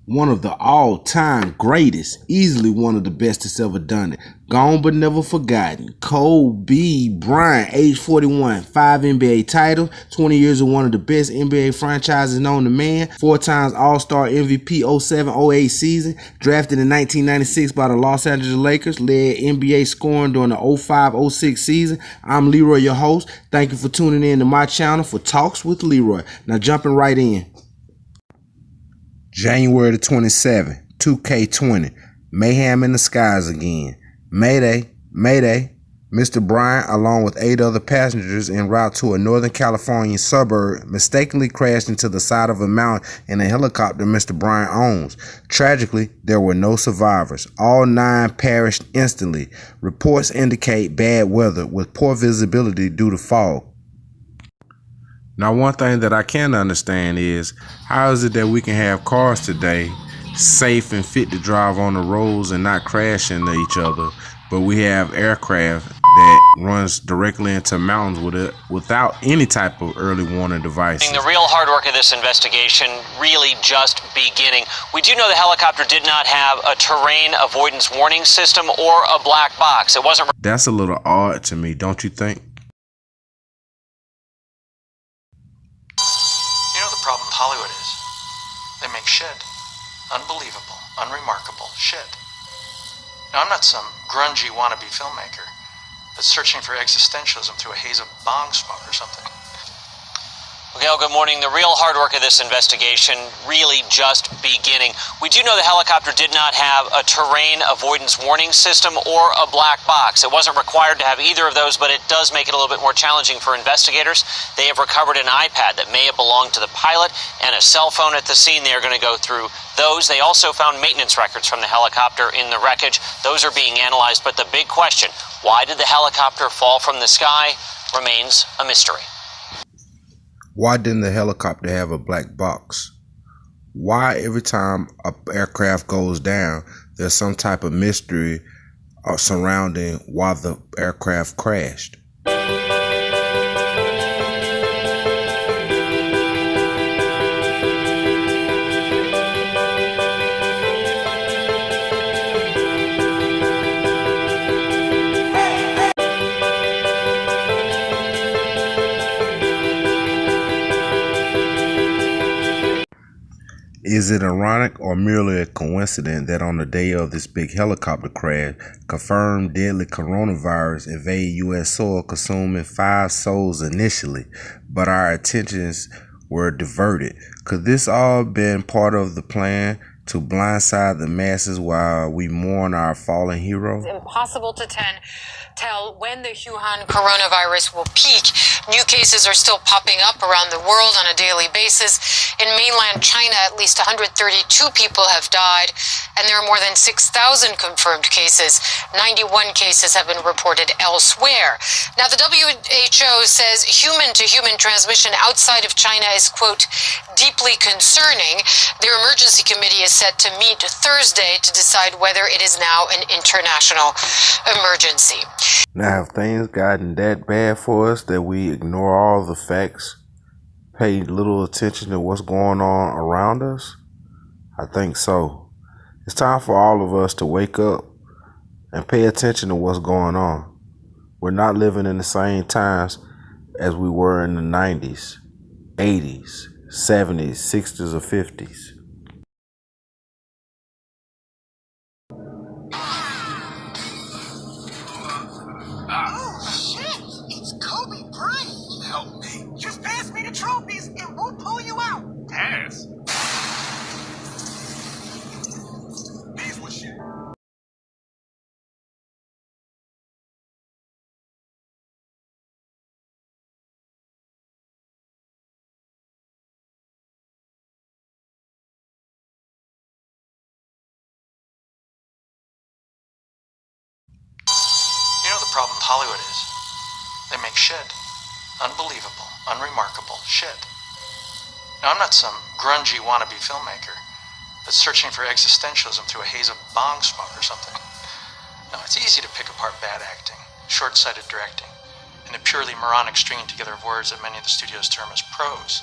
One of the all-time greatest, easily one of the best that's ever done it. Gone but never forgotten. Kobe Bryant, age 41, 5 NBA titles, 20 years of one of the best NBA franchises known to man, 4 times All-Star MVP 07-08 season, drafted in 1996 by the Los Angeles Lakers, led NBA scoring during the 05-06 season. I'm Leroy, your host. Thank you for tuning in to my channel for Talks with Leroy. Now jumping right in. January the 27th, 2K20. Mayhem in the skies again. Mayday, Mayday. Mr. Bryant, along with 8 other passengers en route to a Northern California suburb, mistakenly crashed into the side of a mountain in a helicopter Mr. Bryant owns. Tragically, there were no survivors. All 9 perished instantly. Reports indicate bad weather with poor visibility due to fog. Now, one thing that I can understand is, how is it that we can have cars today safe and fit to drive on the roads and not crash into each other, but we have aircraft that runs directly into mountains without any type of early warning devices? The real hard work of this investigation really just beginning. We do know the helicopter did not have a terrain avoidance warning system or a black box. It wasn't. That's a little odd to me, don't you think? Problem with Hollywood is they make shit. Unbelievable, unremarkable shit. Now, I'm not some grungy wannabe filmmaker that's searching for existentialism through a haze of bong smoke or something. Gail, good morning. The real hard work of this investigation really just beginning. We do know the helicopter did not have a terrain avoidance warning system or a black box. It wasn't required to have either of those, but it does make it a little bit more challenging for investigators. They have recovered an iPad that may have belonged to the pilot and a cell phone at the scene. They are going to go through those. They also found maintenance records from the helicopter in the wreckage. Those are being analyzed, but the big question, why did the helicopter fall from the sky, remains a mystery. Why didn't the helicopter have a black box? Why every time an aircraft goes down, there's some type of mystery surrounding why the aircraft crashed? Is it ironic or merely a coincidence that on the day of this big helicopter crash, confirmed deadly coronavirus invaded U.S. soil, consuming 5 souls initially, but our attentions were diverted? Could this all been part of the plan to blindside the masses while we mourn our fallen hero? It's impossible to tell when the Wuhan coronavirus will peak. New cases are still popping up around the world on a daily basis. In mainland China, at least 132 people have died, and there are more than 6,000 confirmed cases. 91 cases have been reported elsewhere. Now, the WHO says human-to-human transmission outside of China is, quote, deeply concerning. Their emergency committee is set to meet Thursday to decide whether it is now an international emergency. Now, have things gotten that bad for us that we ignore all the facts, pay little attention to what's going on around us? I think so. It's time for all of us to wake up and pay attention to what's going on. We're not living in the same times as we were in the 90s, 80s, 70s, 60s, or 50s. Kobe Bryant! Help me. Just pass me the trophies and we'll pull you out. Pass? These were shit. You know, the problem with Hollywood is they make shit. Unbelievable, unremarkable shit. Now, I'm not some grungy wannabe filmmaker that's searching for existentialism through a haze of bong smoke or something. No, it's easy to pick apart bad acting, short-sighted directing, and the purely moronic stringing together of words that many of the studios term as prose.